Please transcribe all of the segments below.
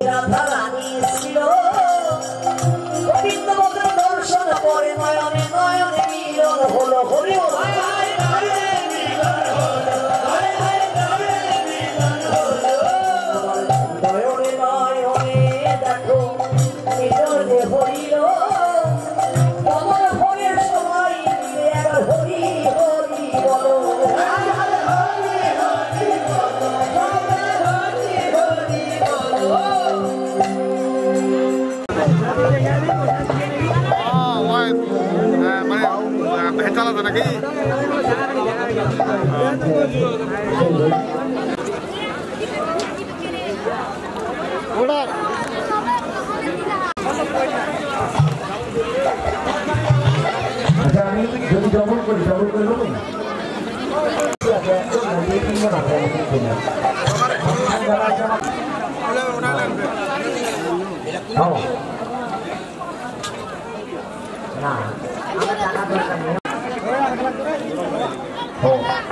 রাধা রানী ছিল গোবিন্দ বদন দর্শন করে নয়নে নয়নে মিলন হলো হরি নয়নে নয়নে দেখো মিলনে হইল কমল ফলের সময় হরি হরি বলো lagi. Udah. Aja ini jadi double dulu. Oh. Nah, oh.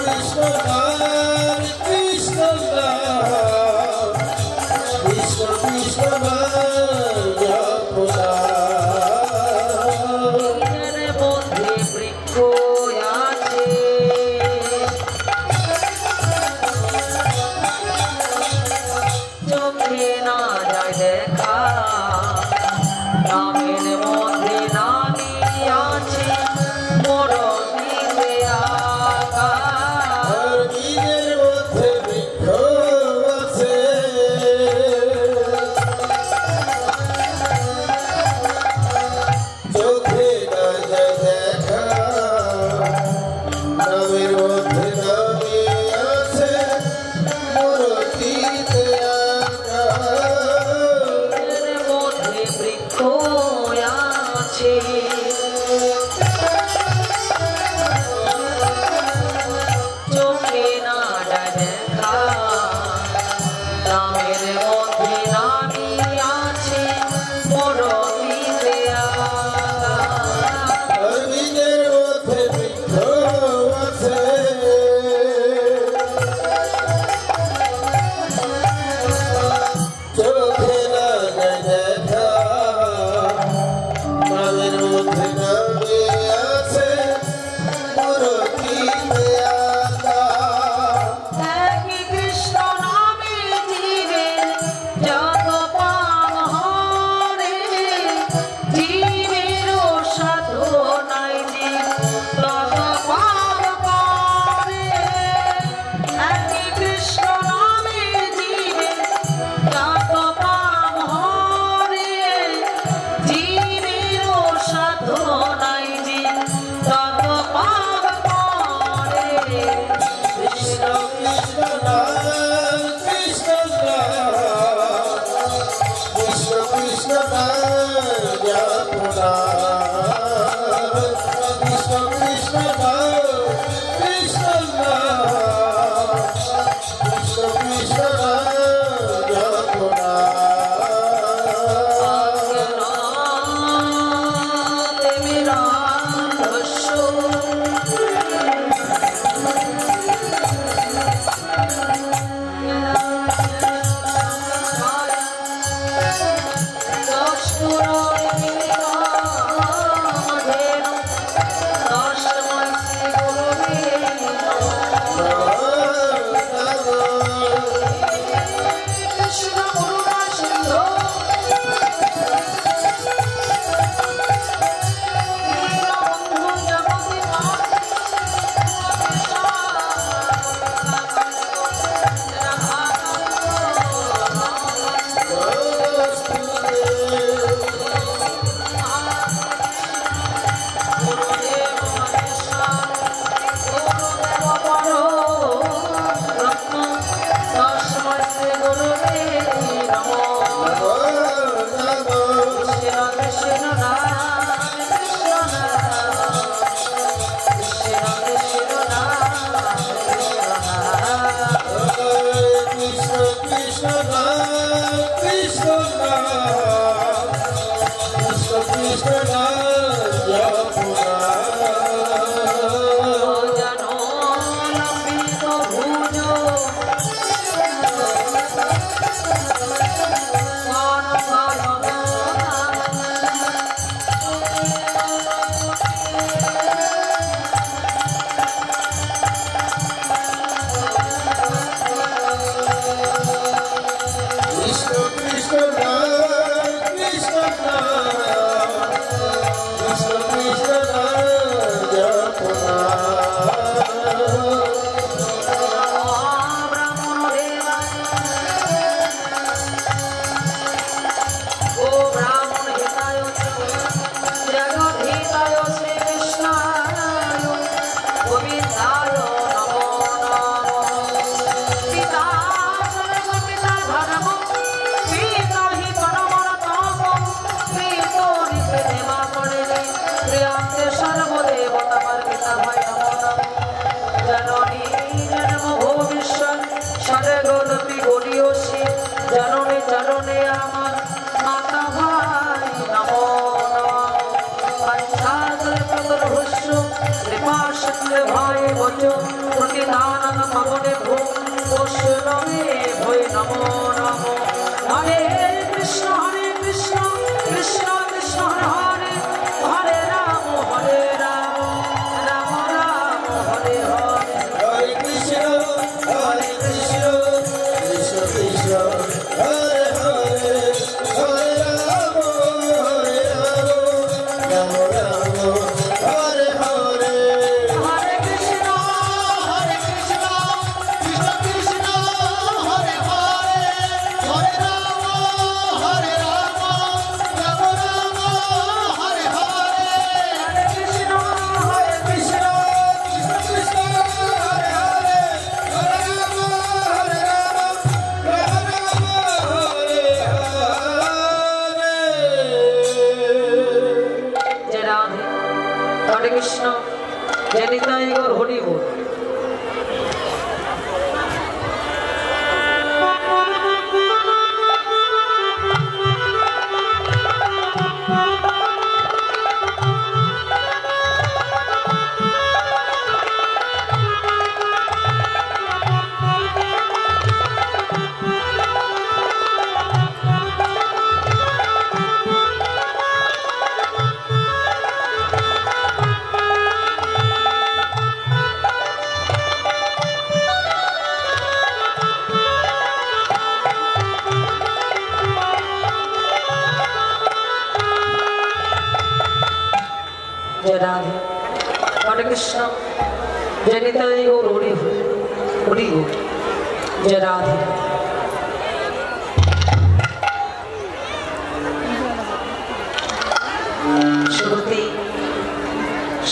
Krishna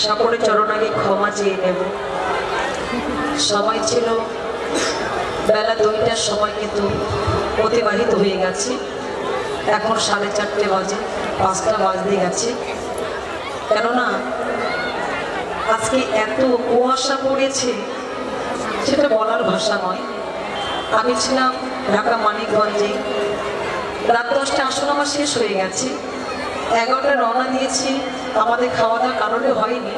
সকলের চরণ আগে ক্ষমা চেয়ে নেব। সময় ছিল বেলা 2টার সময়, কিন্তু অতিবাহিত হয়ে গেছে। এখন 4:30 বাজে, 5টা বাজতে গেছে। কেননা আজকে এত কুয়াশা পড়েছে, সেটা বলার ভাষা নয়। আমি ছিলাম ঢাকা মানিকগঞ্জে, রাত 10টা আসন আমার শেষ হয়ে গেছে। 11টায় রওনা দিয়েছি, আমাদের খাওয়া দাওয়ার কারণে হয়নি।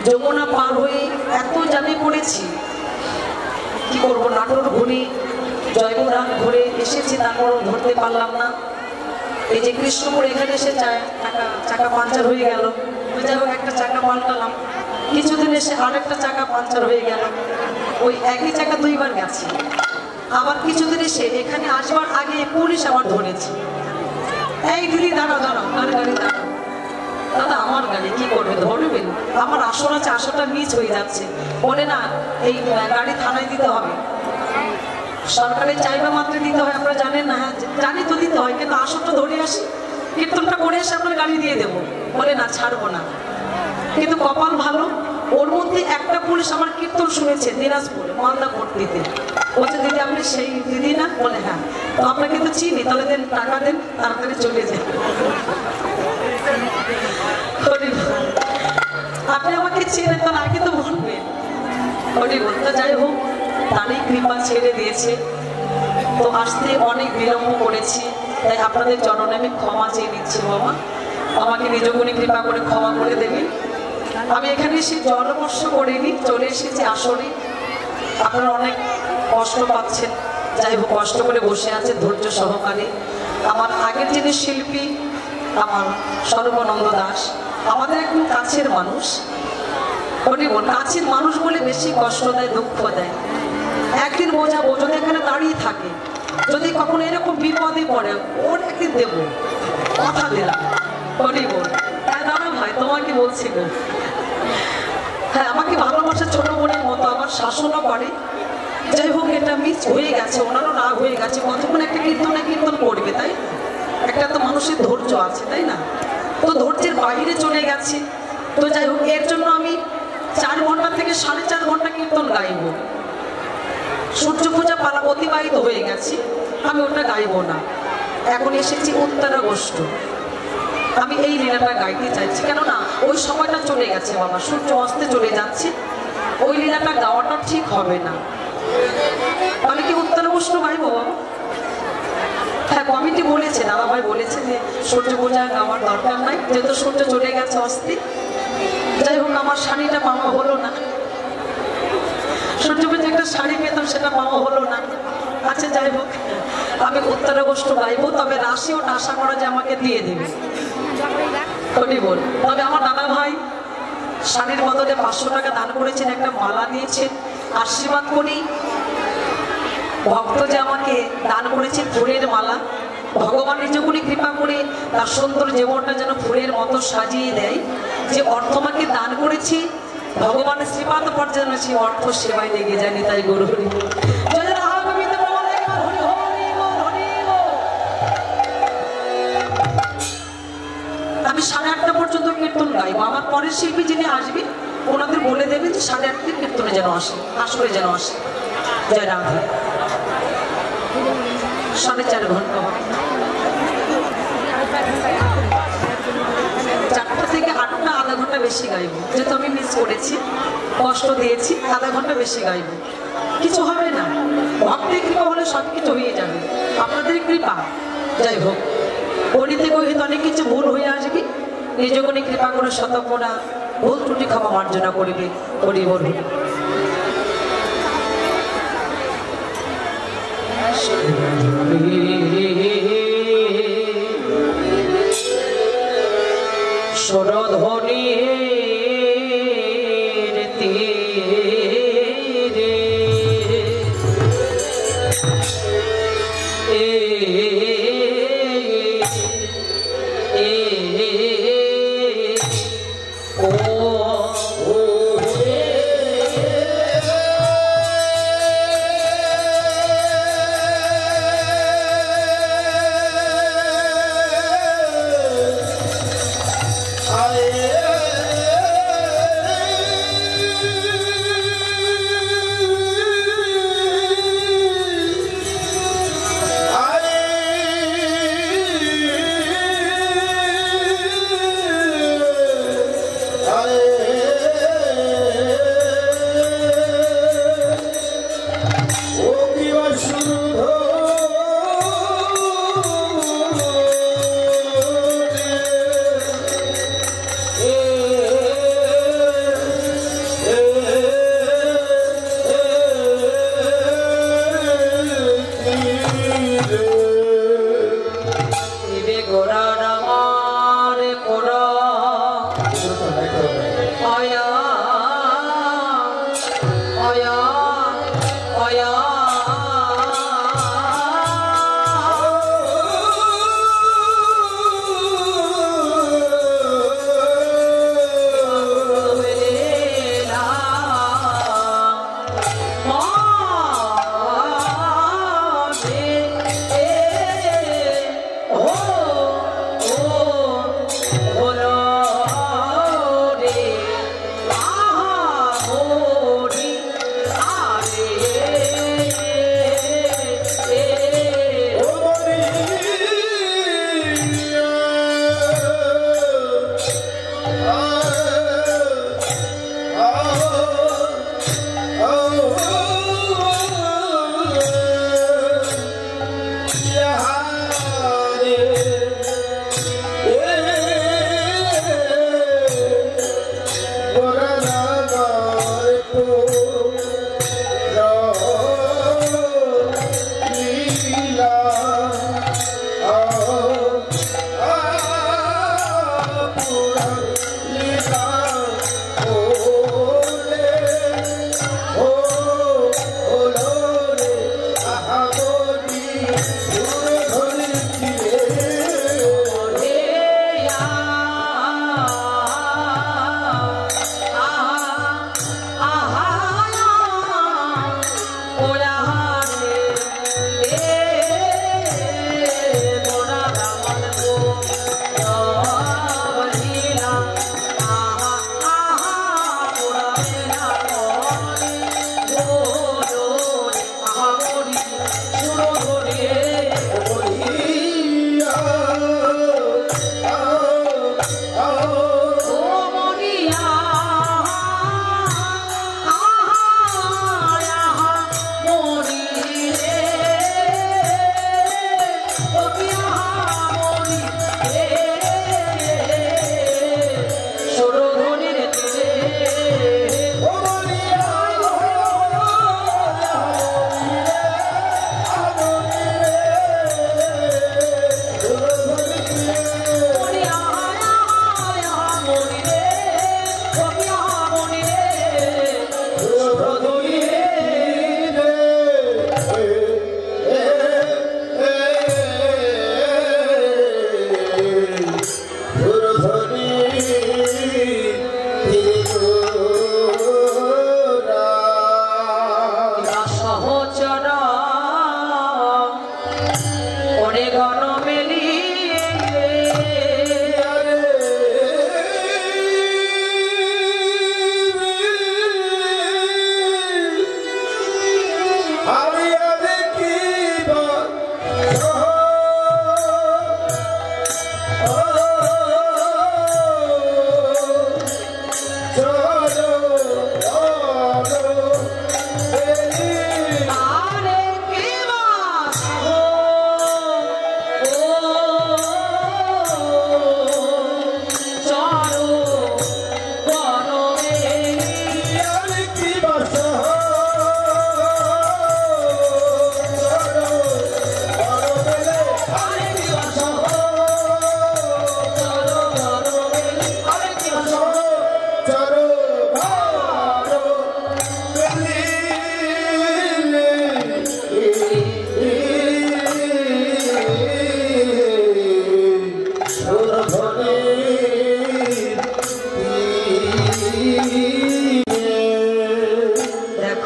যমুনা পার হয়ে এত জামে পড়েছি, কি করবো, নাটোর ঘুরে জয়পুরহাট ঘুরে এসেছি, তারপরও ধরতে পারলাম না। এই যে কৃষ্ণপুর এখানে এসে চাকা পাঞ্চার হয়ে গেল। যাই হোক, একটা চাকা পাল্টালাম, কিছুদিন এসে আরেকটা চাকা পাঞ্চার হয়ে গেল। ওই একই চাকা 2বার গেছি। আবার কিছুদিন এসে এখানে আসবার আগে পুলিশ আবার ধরেছে। এই দিদি দাঁড়াও দাঁড়াও, আর গাড়ি দাঁড়াও। দাদা আমার গাড়ি, কি করবে, ধরবেন? আমার আসন আছে, আসনটা মিস হয়ে যাচ্ছে। বলে না, এই গাড়ি থানায় দিতে হবে, সরকারের চাইবা মাত্র দিতে হয়। আপনারা জানেন না? হ্যাঁ জানি তো, দিতে হয়, কিন্তু আসনটা ধরে আসি, কীর্তনটা করে এসে আপনার গাড়ি দিয়ে দেবো। বলে না, ছাড়বো না। কিন্তু কপাল ভালো, ওর মধ্যে একটা পুলিশ আমার কীর্তন শুনেছে দিনাজপুরে মালদা ভর্তিতে। বলছে, দিদি আপনি সেই দিদি না? বলে হ্যাঁ। তো আপনাকে তো চিনি, তাহলে দেন, টাকা দেন, তাড়াতাড়ি চলে যান। আপনি আমাকে চেনেন, তাহলে আগে তো বলবেন। ওটি বলতে, যাই হোক, তারই কৃপা ছেড়ে দিয়েছে। তো আসতে অনেক বিলম্ব করেছি, তাই আপনাদের চরণে আমি ক্ষমা চেয়ে নিচ্ছি বাবা। আমাকে নিজগুণে কৃপা করে ক্ষমা করে দেবেন। আমি এখানে এসে জলবর্ষ করিনি, চলে এসেছি আসলে। আপনারা অনেক কষ্ট পাচ্ছেন, যাই হোক কষ্ট করে বসে আছে ধৈর্য সহকারে। আমার আগের যিনি শিল্পী আমার সর্বানন্দ দাস, আমাদের একদম কাছের মানুষ। কাছের মানুষ বলে বেশি কষ্ট দেয়, দুঃখ দেয়। একদিন বোঝাবো, যদি এখানে দাঁড়িয়ে থাকে, যদি কখনো এরকম বিপদে পড়ে, ওর একদিন দেবো, কথা দিলাম। হ্যাঁ দাদা ভাই, তোমাকে বলছি গো। হ্যাঁ, আমাকে ভালোবাসে ছোট বোনের মতো, আমার শাসনও করে। যাই হোক, এটা মিস হয়ে গেছে, ওনারও রাগ হয়ে গেছে। কতক্ষণ একটা কীর্তন করবে, তাই একটা তো মানুষের ধৈর্য আছে, তাই না? তো ধৈর্যের বাইরে চলে গেছে। তো যাই হোক, এর জন্য আমি 4 ঘন্টা থেকে 4.5 ঘন্টা কীর্তন গাইব। সূর্য পূজা পালা অতিবাহিত হয়ে গেছে, আমি ওটা গাইব না। এখন এসেছি উত্তরাগস্ট, আমি এই লীলাটা গাইতে চাইছি। কেননা ওই সময়টা চলে গেছে বাবা, সূর্য অস্তে চলে যাচ্ছে, ওই লীলাটা গাওয়াটা ঠিক হবে না। তাহলে কি উত্তরাগস্ট গাইব বাবা? হ্যাঁ, কমিটি বলেছে, দাদা ভাই বলেছে যে সূর্য পূজা গাওয়ার দরকার নাই, যেহেতু সূর্য চলে গেছে অস্তে। যাই হোক, আমার শাড়িটা পাওয়া হলো না। সূর্য পূজা একটা শাড়ি পেতাম, সেটা পাওয়া হলো না। আচ্ছা যাই হোক, আমি উত্তরাগস্ট গাইব, তবে রাশি ওটা আশা করা যে আমাকে দিয়ে দেবে। তবে আমার দাদা ভাই শাড়ির বদলে 500 টাকা দান করেছেন, একটা মালা দিয়েছেন। আশীর্বাদ করি ভক্ত যে আমাকে দান করেছে ফুলের মালা, ভগবান নিজগুলি কৃপা করে তার সুন্দর জীবনটা যেন ফুলের মতো সাজিয়ে দেয়। যে অর্থ আমাকে দান করেছি, ভগবানের শ্রীপাদ পর্যন্ত সেই অর্থ সেবায় লেগে যায়নি। তাই গরু হরি আমি 8:30 পর্যন্ত কীর্তন গাইব। আমার পরের শিল্পী যিনি আসবে, ওনাদের বলে দেবেন যে 8:30 কীর্তনে যেন আসে, আসরে যেন আসে। জয় রাধা। 4.5 ঘন্টা, 4টা থেকে 8টা, আধা ঘন্টা বেশি গাইব। যেহেতু আমি মিস করেছি, কষ্ট দিয়েছি, আধা ঘন্টা বেশি গাইব। কিছু হবে না, ভক্তের কৃপা হলে সব কিছু হয়ে যাবে, আপনাদের কৃপা। যাই হোক, গণিতে গহিত অনেক কিছু ভুল হয়ে আসবে, নিজগুণে কৃপা করে শতকরা ভুল ত্রুটি ক্ষমা মার্জনা করিবে। হরি বল। সরধ্বনি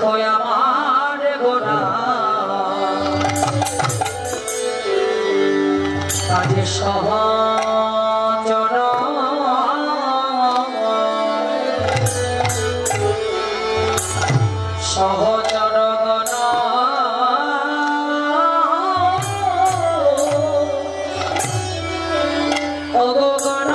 দেখো আমার গোনা আজ সহচর সহচর গণ অগগণ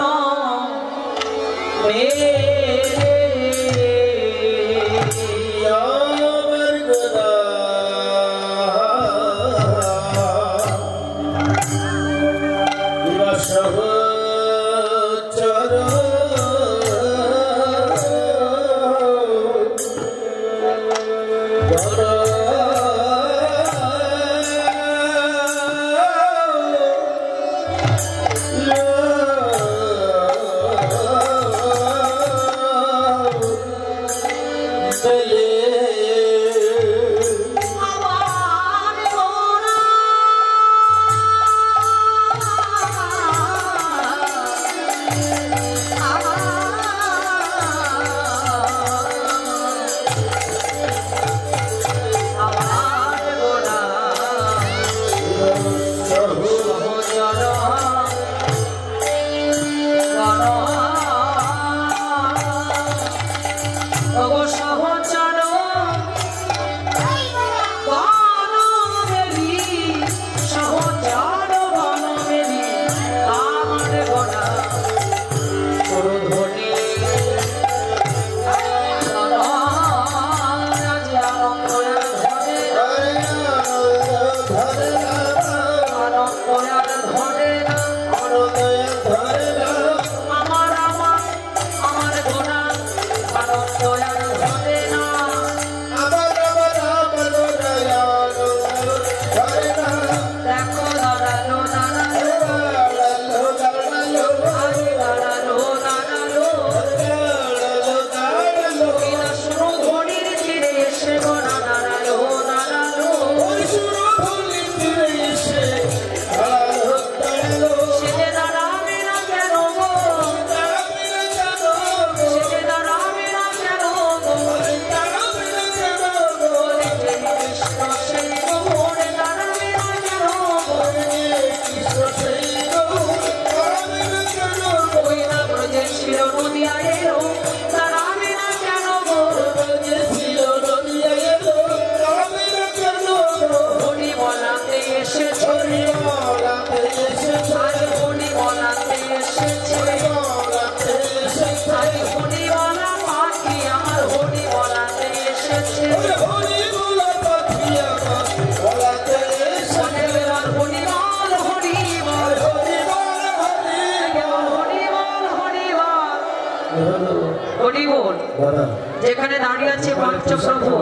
যেখানে দাঁড়িয়ে আছে পঞ্চপ্রভু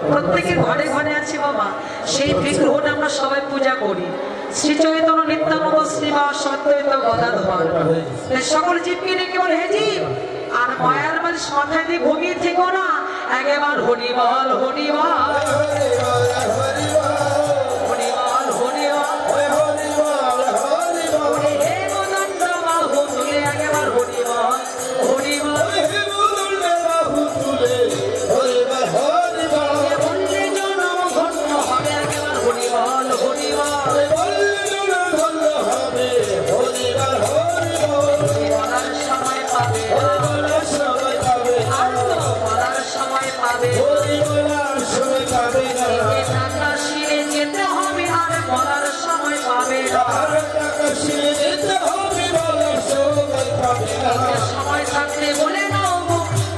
প্রত্যেকের ঘরে ঘরে আছে বাবা সেই বিগ্রহটা আমরা সবাই পূজা করি শ্রী চৈতন্য নিত্যানন্দ শ্রীবাস অদ্বৈত গদাধর সকল জীবকে ডেকে বলে হে জীব আর মায়ার বালিশ মাথায় দিয়ে ঘুমিয়ে থেকো না একবার হরিবল হরিবল সময় থাকতে বলে নাও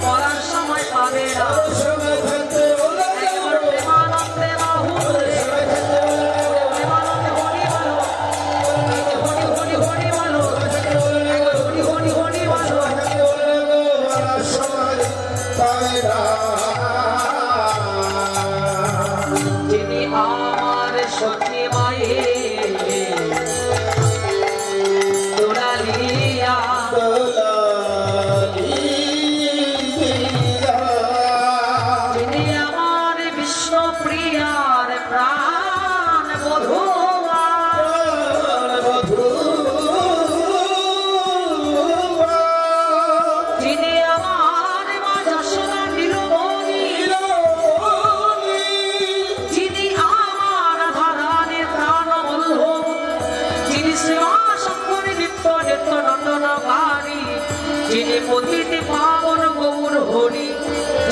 পড়ার সময় পাবে না প্রেমানন্দে বাহু হরি হরি হরি বলো হরি হরি হরি বলো যিনি আমার সখী মায়ে Thank you. যে পতিতে পাবন গৌর হরি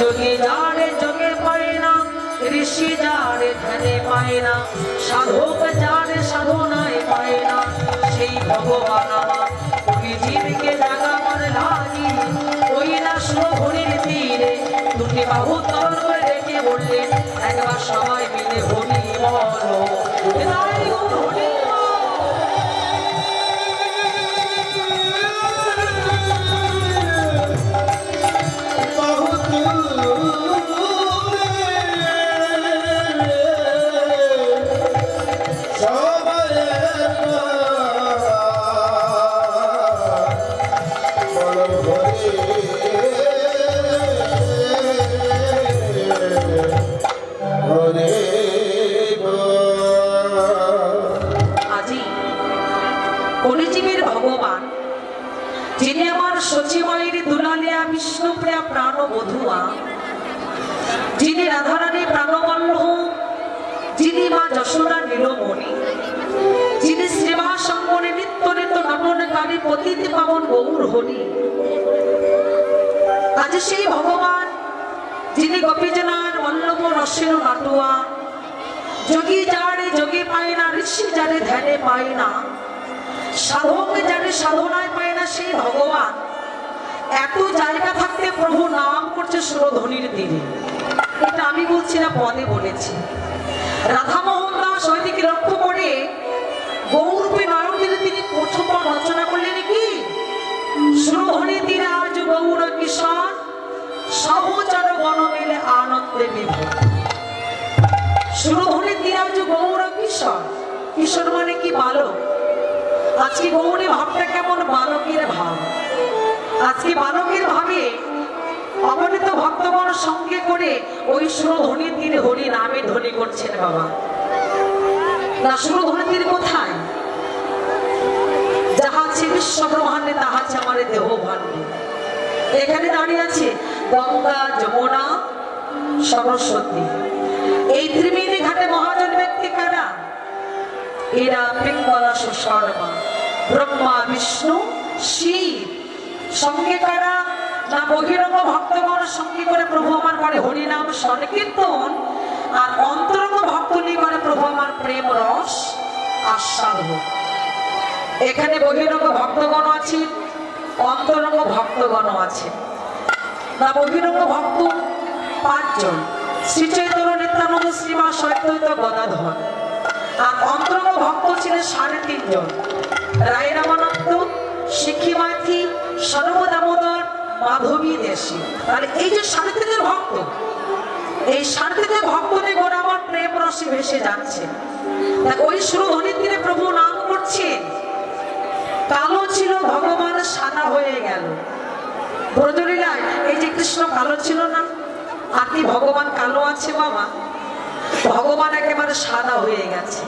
যোগে যারে যোগে পায় না ঋষি যারে ধ্যানে পায় না সাধক যারে সাধনায় পায় না সেই ভগবান আমার ওই জীবকে জাগাবার লাগি ওই না হরির তীরে দুটি বাহু তল করে রেখে বললেন একবার সবাই মিলে হরি বলো হরি ভগবান যিনি আমার সচিবায়ীর দুলালিয়া বিষ্ণুপ্রিয়া প্রাণ বধুয়া যিনি রাধারানী প্রাণবল্লভ যিনি মা যশোদা নীলমণি যিনি শ্রীবাস অঙ্গনে নিত্য নিত্য নটনকারী পতিতে পাবন গৌর হরি আজ সেই ভগবান যিনি গোপীজনার বল্লভ রসের নাটুয়া যোগী যারে যোগে পায় না ঋষি যারে ধ্যানে পায় না সাধক যারে সাধনায় পায় না সেই ভগবান এত জায়গা থাকতে প্রভু নাম করছে সুরধ্বনির তীরে। এটা আমি বলছি না, পদে বলেছি। রাধামোহন দাস ওইদিকে লক্ষ্য করে গৌরূপে নয়নের তিনি প্রথম রচনা করলেন কি সুরধ্বনির তীরে আজ গৌর কিশোর সহচর গণ মিলে আনন্দে বিভোর। সুরধ্বনির তীরে আজ গৌর কিশোর, কিশোর মানে কি বালক। আজকে গৌরী ভাবটা কেমন বালকের ভাব। আজকে বালকের ভাবে অগণিত ভক্তগণ সঙ্গে করে ওই সুরধ্বনির তীরে হরি নামে ধ্বনি করছেন বাবা। না সুরধ্বনির তীর কোথায়? যাহা আছে বিশ্ব ব্রহ্মাণ্ডে তাহা আছে আমার দেহ ভাণ্ডে। এখানে দাঁড়িয়ে আছে গঙ্গা যমুনা সরস্বতী। এই ত্রিবেণী ঘাটে মহাজন ব্যক্তি কারা? এরা পিঙ্গলা শর্মা, ব্রহ্মা বিষ্ণু শিব। সঙ্গে কারা? না বহিরঙ্গ ভক্তগণ সঙ্গে করে প্রভু আমার করে হরিনাম সংকীর্তন, আর অন্তরঙ্গ ভক্ত নিয়ে করে প্রভু আমার প্রেম রস আস্বাদন। এখানে বহিরঙ্গ ভক্তগণ আছে, অন্তরঙ্গ ভক্তগণ আছে। না বহিরঙ্গ ভক্ত 5 জন, শ্রী চৈতন্য নিত্যানন্দ শ্রীবাস অদ্বৈত গদাধর। আর অন্তরঙ্গ ভক্ত ছিলেন 3.5 জন, রায় রামানন্দ, শিক্ষিমাথি, সর্বদামোদর, মাধবী দেশী। তাহলে এই যে 3.5 ভক্ত, এই 3.5 ভক্ত নিয়ে গোড়া আমার প্রেম রসে ভেসে যাচ্ছে। ওই সুরধ্বনির তীরে প্রভু নাম করছেন। কালো ছিল ভগবান সাদা হয়ে গেল। ব্রজলীলায় এই যে কৃষ্ণ কালো ছিল না, আর কি ভগবান কালো আছে বাবা? ভগবান একেবারে সাদা হয়ে গেছে।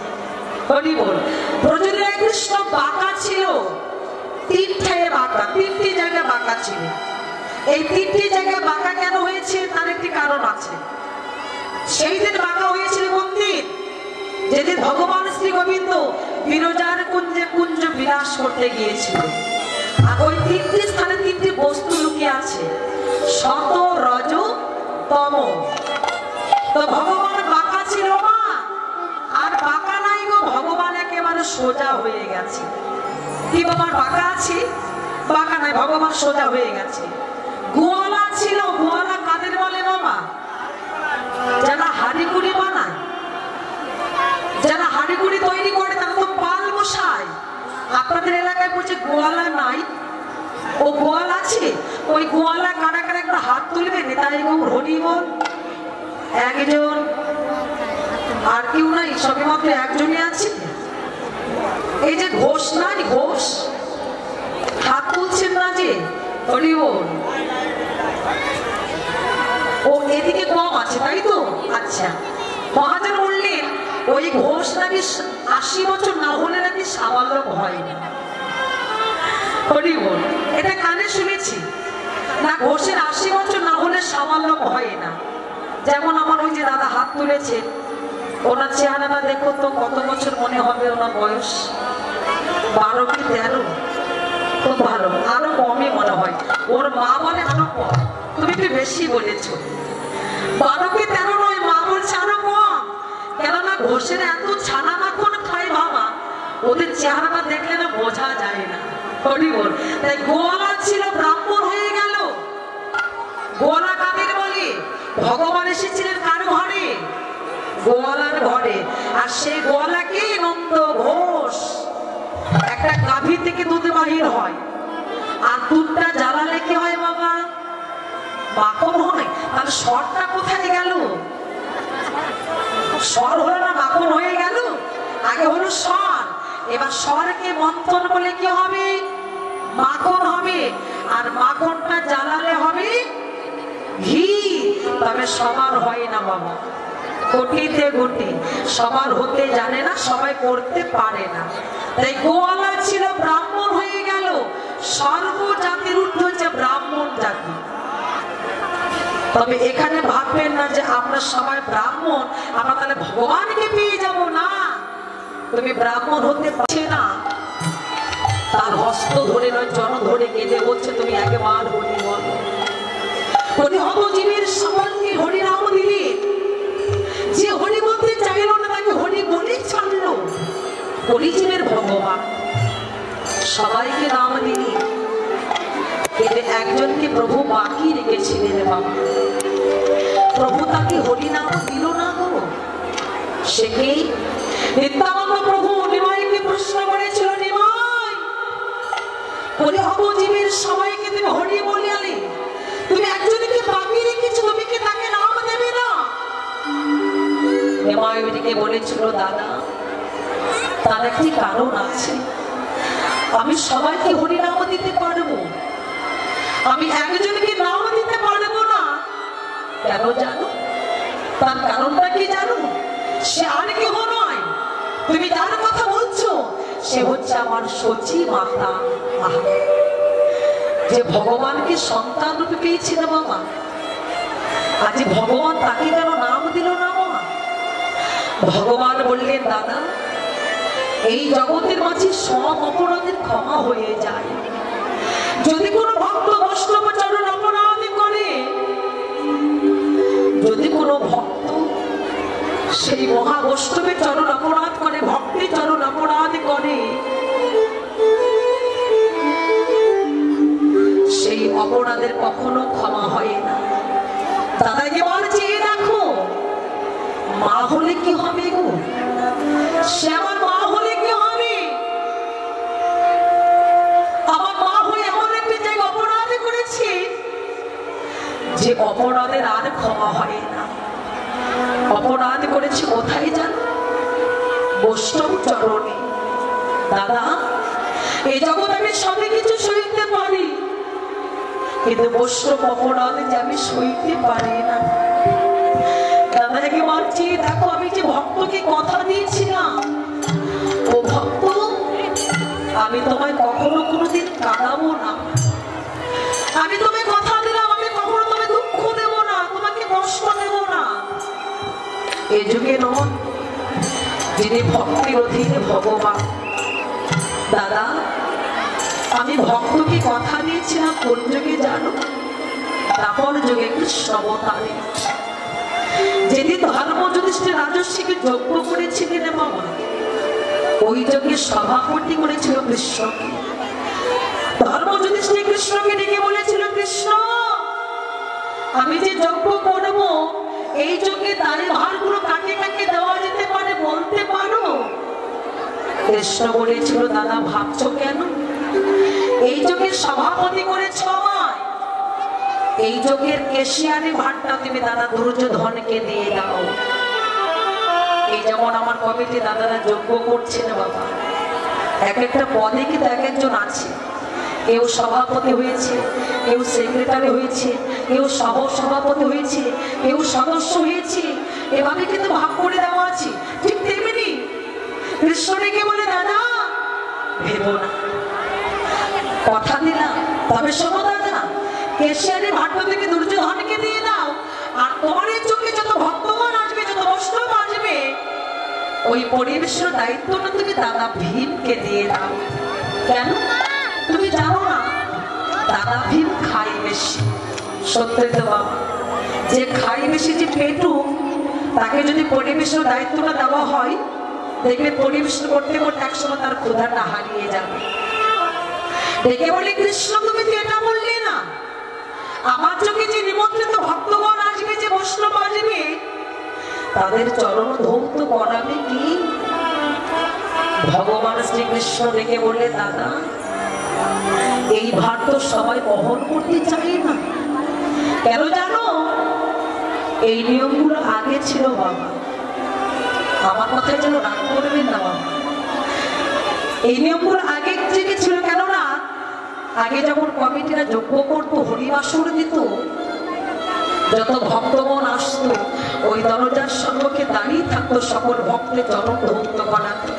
হরি বল। ব্রজলীলায় কৃষ্ণ বাঁকা ছিল, 3টি বাঁকা, 3টি জায়গা বাঁকা ছিল। এই 3টি জায়গা বাঁকা কেন হয়েছে তার একটি কারণ আছে। সেই দিন বাঁকা হয়েছিল কোন দিন? যেদিন ভগবান শ্রী গোবিন্দ বিরজার কুঞ্জে কুঞ্জ বিলাস করতে গিয়েছিল। আর ওই 3টি স্থানে 3টি বস্তু লুকিয়ে আছে, সত রজ তম। তো ভগবান বাঁকা ছিল না, আর বাঁকা নাই গো, ভগবান একেবারে সোজা হয়ে গেছে। কি বাবা বাঁকা আছে? বাঁকা নাই, ভগবান সোজা হয়ে গেছে। গোয়ালা ছিল, গোয়ালা কাদের বলে বাবা? যারা হাড়িকুড়ি বানায়, যারা হাড়িকুড়ি তৈরি করে তারা তো পাল বসায়। আপনাদের এলাকায় বলছে গোয়ালা নাই, ও গোয়াল আছে। ওই গোয়ালা কারা কারা একটা হাত তুলবে, নেতাই গৌর হরি বল। 1 জন, আর কেউ নাই, সবই মাত্র 1 জনই আছে। এই যে ঘোষ নাই, ঘোষ হাত তুলছেন না যে, হরি বল। ও এদিকে কম আছে তাই তো? আচ্ছা, মহাজন বললেন ওই ঘোষ নাকি 80 বছর না হলে নাকি সাবালক হয় না। হরি বল। এটা কানে শুনেছি না, ঘোষের 80 বছর না হলে সাবালক হয় না। যেমন আমার ওই যে দাদা হাত তুলেছে, ওনার চেহারাটা দেখো তো, কত বছর মনে হবে ওনার বয়স? 12 কি 13? খুব ভালো, আরো কমই মনে হয়। ওর মা বলে আরো কম, তুমি একটু বেশি বলেছ। 12কে 13 নয়, মা বলছে আরো কম। কেননা ঘোষের এত ছানা মাখন খায় বাবা, ওদের চেহারাটা দেখলে না বোঝা যায় না। হরি বল। তাই গোয়ালা ছিল ব্রাহ্মণ হয়ে গেল। গোয়ালা কাদের বলে? ভগবান এসেছিলেন কার ঘরে? গোয়ালার ঘরে। আর সেই গোয়ালাকে নন্দ ঘোষ। একটা গাভী থেকে দুধ বাহির হয়, আর দুধটা জ্বালালে কি হয় বাবা? মাখন হয়। তাহলে সরটা কোথায় গেল? সর হলো না মাখন হয়ে গেল? আগে হলো সর, এবার সরকে মন্থন বলে কি হবে? মাখন হবে। আর মাখনটা জ্বালালে হবে ঘি। তবে সবার হয় না বাবা, কোটিতে কোটি। সবার হতে জানে না, সবাই করতে পারে না। তাই গোয়ালা ছিল ব্রাহ্মণ হয়ে গেল। সর্ব জাতির ঊর্ধ্বে হচ্ছে ব্রাহ্মণ জাতি। তবে এখানে ভাববেন না যে আমরা সবাই ব্রাহ্মণ, আমরা তাহলে ভগবানকে পেয়ে যাব না। তুমি ব্রাহ্মণ হতে পারছে না, তার হস্ত ধরে নয় জন ধরে কেঁদে বলছে তুমি একবার হরি বল। হরি হব জীবের সবাইকে হরি নাম দিলে, যে হরি বলতে চাইল না তাকে হরি বলে ছাড়লো। হরি জীবের ভগবান, সবাইকে নাম দিলি। কিন্তু একজনকে প্রভু বাকি রেখেছিলেন বাবা। প্রভু তাকে হরি নাম দিল না গো। সে কি? নিত্যানন্দ প্রভু নিমাইকে প্রশ্ন করেছিল, নিমাই হরি হব জীবের সবাইকে তুমি হরি বলিয়ালে, তুমি একজনকে বাকি রেখেছো, তুমি কি তাকে নাম দেবে না? নিমাই ওইদিকে বলেছিল, দাদা তার একটি কারণ আছে। আমি সবাইকে হরি নাম দিতে পারবো, আমি একজনকে নাম দিতে পারবো না। কেন জানো? তার কারণটা কি জানো? সে আর কেউ নয়, তুমি যার কথা বলছো সে হচ্ছে আমার সচি মাতা। যে ভগবানকে সন্তান রূপে পেয়েছিল বাবা, আজ ভগবান তাকে কেন নাম দিল না বাবা? ভগবান বললেন, দাদা এই জগতের মাঝে সব অপরাধের ক্ষমা হয়ে যায়। যদি কোনো ভক্ত বৈষ্ণব চরণ অপরাধ করে, যদি কোনো ভক্ত সেই মহা বৈষ্ণবের চরণ অপরাধ করে, ভক্তের চরণ অপরাধ করে, সেই অপরাধের কখনো ক্ষমা হয় না। দাদা এবার চেয়ে দেখো, মা হলে কি হবে গো? সে আমার মা হলে কি হবে? আমার মা হয়ে এমন একটি জায়গায় অপরাধ করেছে যে অপরাধের আর ক্ষমা হয় না। অপরাধ করেছে কোথায় জানো? বৈষ্ণব চরণে। দাদা এই জগৎ আমি সবই কিছু সইতে পারি, কিন্তু বৈষ্ণব অপরাধ যে আমি সইতে পারি না। দাদা একবার চেয়ে দেখো, আমি যে ভক্তকে কথা দিয়েছিলাম, ও ভক্ত আমি তোমায় কখনো কোনোদিন কাঁদাবো না। আমি তোমায় কথা দিলাম, আমি কখনো তোমায় দুঃখ দেব না, তোমাকে কষ্ট দেব না। এ যুগে নয়, যিনি ভক্তির অধীনে ভগবান। দাদা আমি ভক্তকে কথা দিয়েছিলাম কোন যুগে জানো? তারপর যুগে কৃষ্ণ অবতারে। যেদিন ধর্ম যুধিষ্ঠির রাজস্বীকে যজ্ঞ করেছিলেন বাবা, ওই যজ্ঞে সভাপতি করেছিল কৃষ্ণকে। ধর্ম যুধিষ্ঠির কৃষ্ণকে ডেকে বলেছিল, কৃষ্ণ আমি যে যজ্ঞ করব, এই যজ্ঞে দাঁড়ি ভারগুলো কাকে কাকে দেওয়া যেতে পারে বলতে পারো? কৃষ্ণ বলেছিল, দাদা ভাবছো কেন? এই যজ্ঞের সভাপতি করেছ আমায়, এই যজ্ঞের কেশিয়ারি ভারটা তুমি দাদা দুর্যোধনকে দিয়ে দাও। এই যেমন আমার কমিটি দাদারা যজ্ঞ করছেন বাবা, এক একটা পদে কিন্তু এক একজন আছে। কেউ সভাপতি হয়েছে, কেউ সেক্রেটারি হয়েছে, কেউ সহ সভাপতি হয়েছে, কেউ সদস্য হয়েছে, এভাবে কিন্তু ভাগ করে দেওয়া আছে। ঠিক তেমনি কৃষ্ণকে বলে, দাদা ভেবো না, কথা দিলাম, তবে শোনো দাদা, কেশিয়ারি ভাট্টা থেকে দুর্যোধনকে দিয়ে দাও, আর তোমার এই চোখে যত ভক্তগণ আসবে, যত বৈষ্ণব আসবে, ওই পরিবেশের দায়িত্বটা তুমি দাদা ভীমকে দিয়ে দাও। কেন? তুমি জানো না দাদা ভীম খাই বেশি। সত্যি তো বাবা, যে খাই বেশি, যে পেটু, তাকে যদি পরিবেশের দায়িত্বটা দেওয়া হয়, দেখবে পরিবেশন করতে করতে একসময় তার ক্ষুধাটা হারিয়ে যাবে। ডেকে বলে, কৃষ্ণ তুমি তো এটা বললে না, আমার চোখে যে নিমন্ত্রিত ভক্তগণ আসবে, যে বৈষ্ণব আসবে, তাদের চরণ ধৌত করাবে কি? ভগবান শ্রীকৃষ্ণ ডেকে বলে, দাদা এই ভার তো সবাই বহন করতে চাই না। কেন জানো? এই নিয়মগুলো আগে ছিল বাবা, আমার কথায় যেন রাগ করবেন না বাবা। এই নিয়মগুলো আগে থেকে ছিল, কেননা আগে যখন কমিটিরা যজ্ঞ করতো, হরিবাসর দিত, যত ভক্তগণ আসতো ওই দরজার সম্মুখে দাঁড়িয়ে থাকতো সকল ভক্তের চরণ ধৌত করাতো।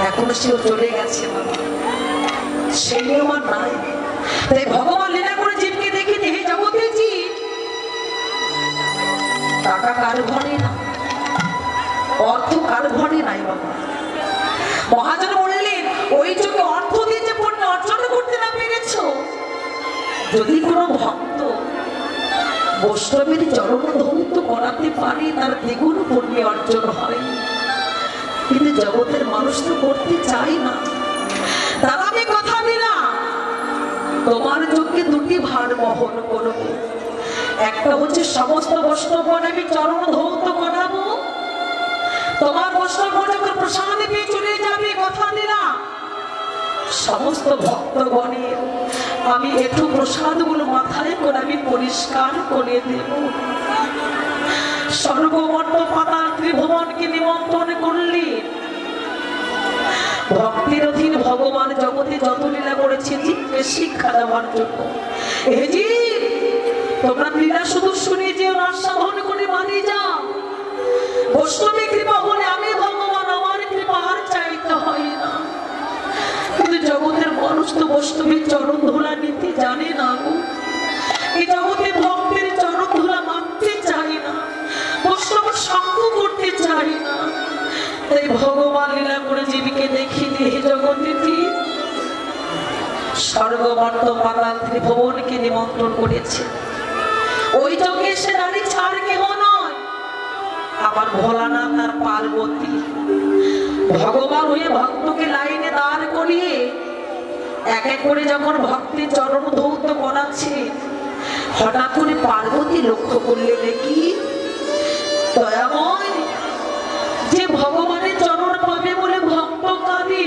এখন সেও চলে গেছে বাবা, সেই নিয়ম আর নাই। তাই ভগবান লীলা করে জীবকে দেখে হে জগতে জীব, টাকা কার ঘরে না, অর্থ কার ঘরে নাই বাবা। মহাজন বললেন, ওই চোখে অর্থ দিয়ে যে পুণ্য অর্জন করতে না পেরেছ, যদি কোনো ভক্ত বৈষ্ণবের চরণ ধৌত করাতে পারে, তার দ্বিগুণ পুণ্য অর্জন হয়। কিন্তু জগতের মানুষ তো করতে চাই না। তারা আমি কথা দিলাম, তোমার চোখে দুটি ভার বহন করবো। একটা হচ্ছে সমস্ত বৈষ্ণবগণ আমি চরণ ধৌত করাবো, তোমার বৈষ্ণবগণ যখন প্রসাদ পেয়ে চলে যাবে, কথা দিলাম সমস্ত ভক্তগণের আমি একটু প্রসাদগুলো মাথায় করে আমি পরিষ্কার করে দেব। স্বর্গমণ্ড পাতাল ত্রিভুবনকে নিমন্ত্রণ করলে ভক্তির অধীন ভগবান জগতে যত লীলা করেছে জীবকে শিক্ষা দেওয়ার জন্য। এই জীব, তোমরা লীলা শুধু শুনে যেও না, সাধন করে মানি যাও। বৈষ্ণবী কৃপা হলে আমি ভগবান, আমার কৃপা আর চাইতে হয় না। কিন্তু জগতের মানুষ তো বৈষ্ণবীর চরণ ধুলা নিতে জানে না গো। এই জগতে ভক্তের চরণ ধুলা মানতে চায় না, বৈষ্ণব সঙ্গ করতে চায় না। তাই ভগবান লীলা করে জীবকে দেখি দিয়ে জগতে স্বর্গমর্ত পাতাল ত্রিভুবনকে নিমন্ত্রণ করেছে। ওই চোখে সে নারী ছাড় কেহ নয়, আমার ভোলানাথ আর পার্বতী। ভগবান হয়ে ভক্তকে লাইনে দাঁড় করিয়ে এক এক করে যখন ভক্তের চরণ ধৌত করাচ্ছে, হঠাৎ করে পার্বতী লক্ষ্য করলে দেখি দয়াময়, যে ভগবানের চরণ পাবে বলে ভক্ত কাঁদে,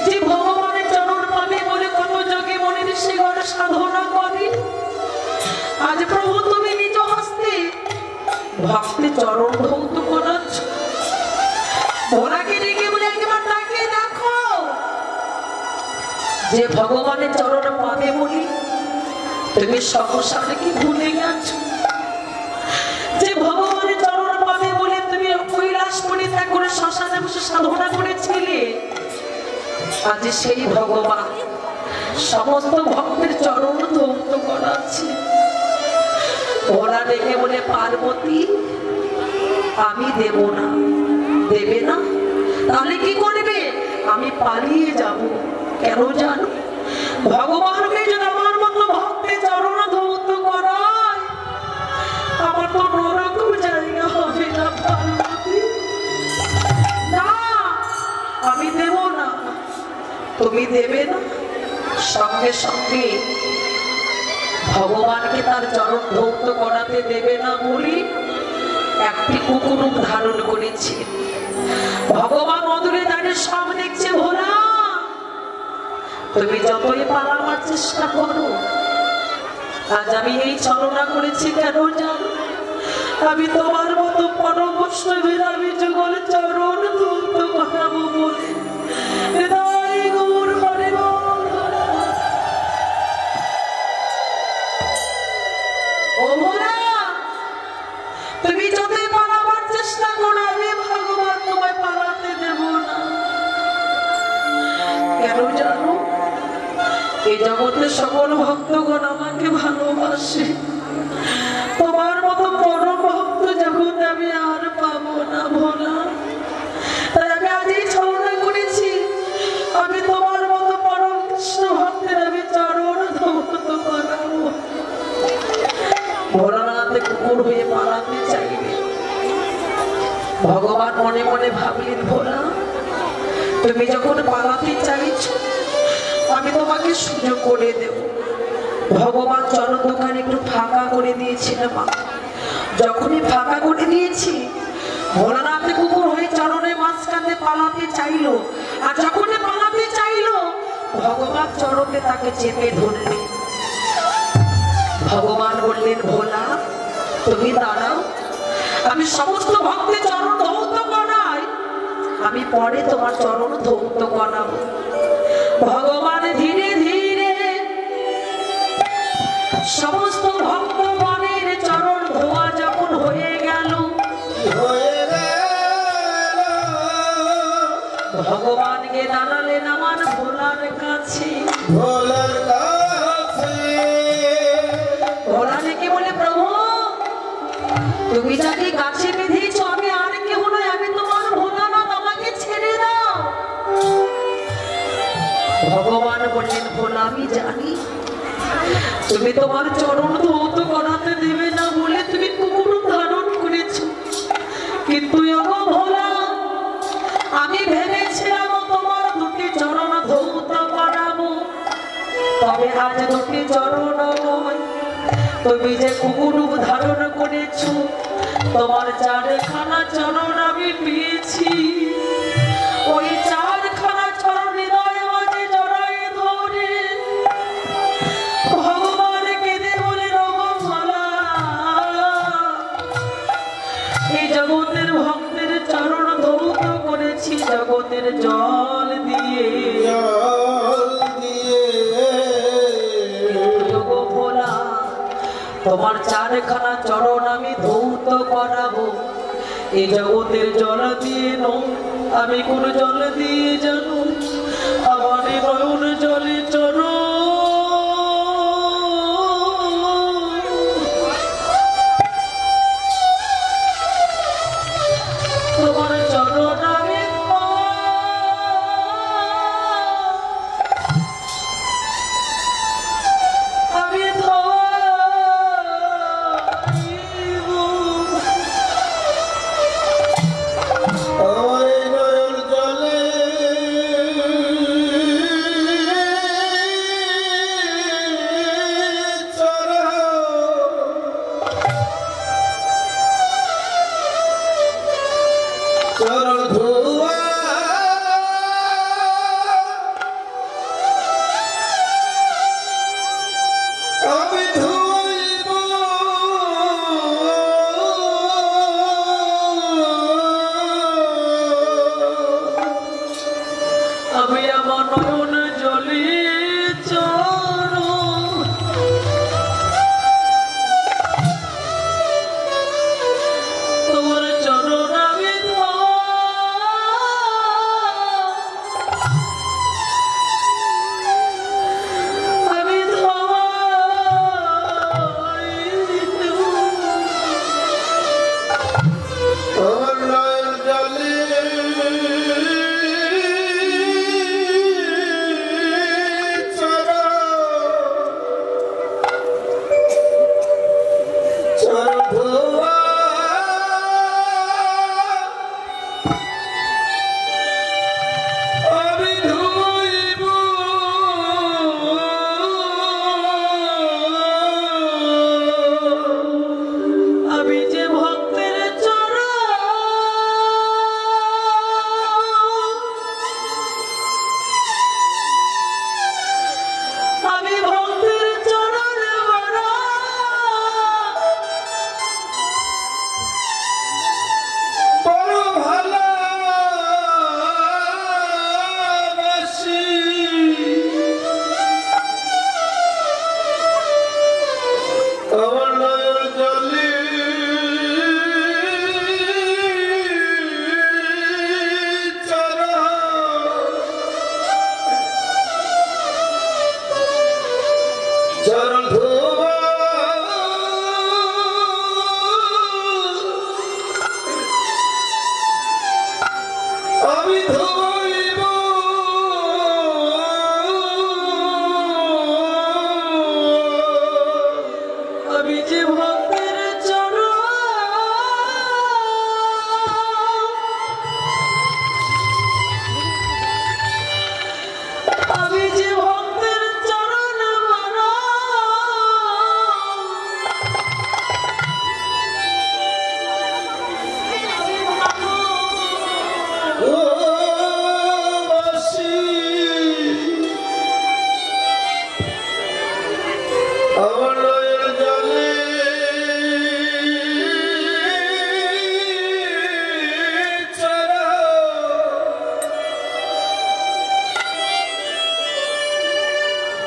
যে ভগবানের চরণ পাবে বলে কত যোগে মনের সে ঘরে সাধনা করে, আজ প্রভু তুমি নিজ হস্তে ভক্তের চরণ ধৌত করাচ্ছ। ভোলাকে ডেকে বলে একবার তাকে দেখো, যে ভগবানের চরণ পাবে বলি তুমি সংসারে কি ভুলে গেছো, যে ভগবানের চরণ পাবে বলে তুমি কৈলাস পরিত্যাগ করে শ্মশানে বসে সাধনা করেছিলে, আজ সেই ভগবান সমস্ত ভক্তের চরণ ধৌত করাচ্ছে। ভোলা ডেকে বলে, পার্বতী আমি দেব না। দেবে না? তাহলে কি করবে? আমি পালিয়ে যাব। কেন জানো? ভগবানকে যদি আমার মতো ভক্তের চরণ ধৌত করায়, আমার তো নরকম জায়গা হবে না পার্বতী। না, আমি দেব না। তুমি দেবে না? সঙ্গে সঙ্গে ভগবানকে তার চরণ ধৌত করাতে দেবে না বলি একটি কুকুরুক ধারণ করেছে। ভগবান অদূরে দাঁড়িয়ে সব দেখছে। ভোলা, তুমি যতই পালাবার চেষ্টা করো, আজ আমি এই ছলনা করেছি কেন জানো? আমি তোমার মতো পরম বৈষ্ণবের আমি যুগল চরণ ধৌত করাবো বলে। তুমি যতই পালাবার চেষ্টা করো, আমি ভগবান তোমায় পালাতে দেব না। কেন জানো? এই জগতে সকল ভক্তগণ আমাকে ভালোবাসে। তোমার মতো পরম ভক্ত জগতে আমি আর পাবো না ভোলা। তাই আমি আজই ছলনা করেছি। আমি তোমার ভগবান মনে মনে ভাবলেন, ভোলা তুমি যখন পালাতে চাইছো আমি তোমাকে সুযোগ করে দেব। ভগবান চরণ দোকান একটু ফাঁকা করে দিয়েছিল মা। যখনই ফাঁকা করে দিয়েছি ভোলানাথ কুকুর হয়ে চরণের মাঝখানে পালাতে চাইলো, আর যখনই পালাতে চাইলো ভগবান চরণে তাকে চেপে ধরলেন। ভগবান বললেন, ভোলা তুমি দাঁড়াও, আমি সমস্ত ভক্তের চরণ ধৌত করাই, আমি পরে তোমার চরণ ধৌত করাবো। ভগবান ধীরে ধীরে সমস্ত ভক্তগণের চরণ ধোয়া যখন হয়ে গেল, ভগবানকে দাঁড়ালেন আমার ভোলার কাছে। ভোলা ডেকে বলে, প্রভু তুমি যাকে গাছে বেঁধেছ আমি আর কেউ নয়, আমি তোমার ভোলানাথ, আমাকে ছেড়ে দাও। ভগবান বললেন, ভোলা আমি জানি তুমি তোমার চরণ ধৌত করাতে দেবে না বলে তুমি কুকুর ধারণ করেছো, কিন্তু ভোলা আমি ভেবেছিলাম তোমার দুটি চরণ ধৌত করাবো, তবে আজ দুটি চরণ নয়, তুমি যে কুকুর ধারণ করেছো তোমার চারখানা চরণ আমি পেয়েছি। ওই চারখানা চরণ হৃদয় মাঝে জড়াই ধরে ভগবান কেঁদে বলে, ভোলা এই জগতের ভক্তের চরণ ধৌত করেছি জগতের জল দিয়ে। ভোলা তোমার চারখানা চরণ আমি ধৌত করাবো, এই জগতের জল দিয়ে নয়, আমি কোন জল দিয়ে জানো, আমার নয়ন জলে চরণ তোমার চরণ আমি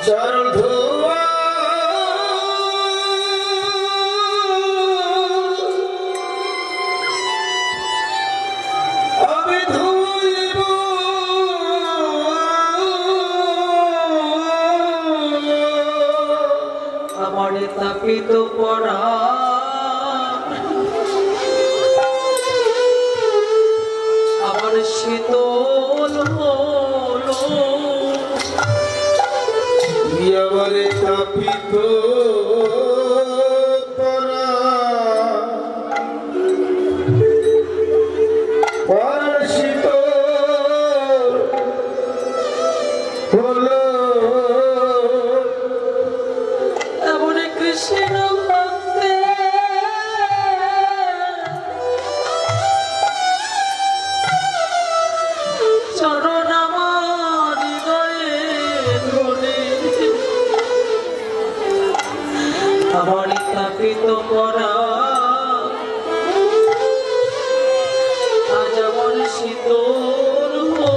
চরণ ধোয়া আমি ধুইব আমার তাপিত পরা আমার শীতল হলো আমার তাপিত পরা পরশিত হলো এমন কৃষ্ণ ভক্তে চরণ আমার হৃদয়ে ধরে আমার তাপিত করা আজ আমার শীতল হলো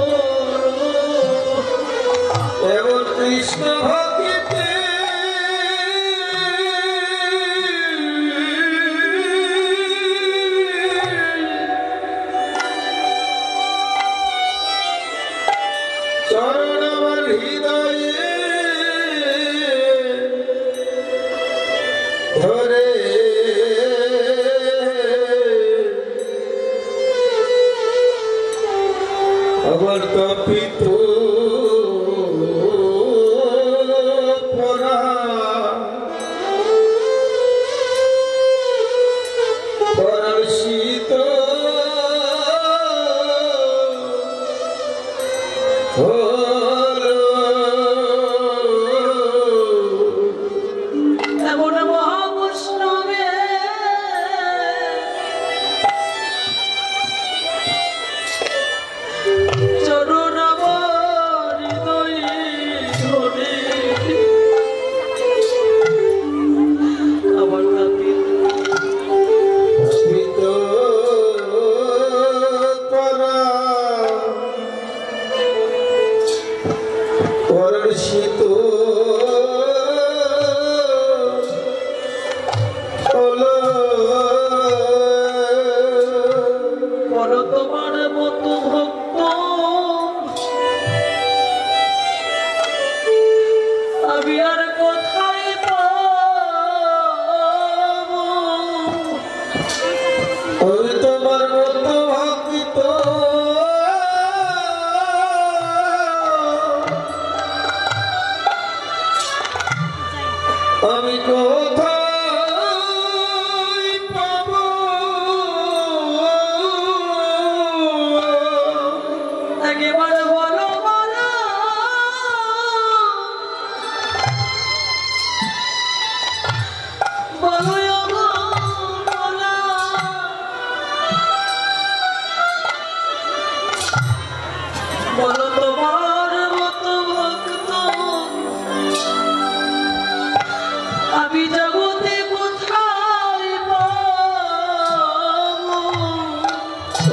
এমন কৃষ্ণ ভক্তিতে চরণ আমার হৃদয়ে ধরে আমার তপিত পরা পরশিত হলো এমন মহাবৈষ্ণবে চরণ আমার হৃদয়ে ধরে আমার স্মিত পরা পরশিত হলো বলো তোমার মতো ভক্ত আমি আর কোথায় পাবো আমি তোমার মতো ভক্ত আমি কোথায় পাবো একেবারে বলো বলো বলো বলো বলো তোমার মতো ভক্ত আমি জগতে কোথায় পাবো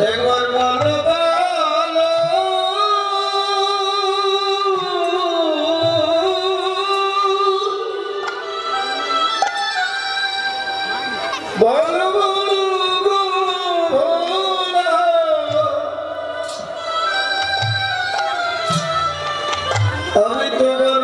একবার বলো বলো বলো বলো ভোলা আমি তোমার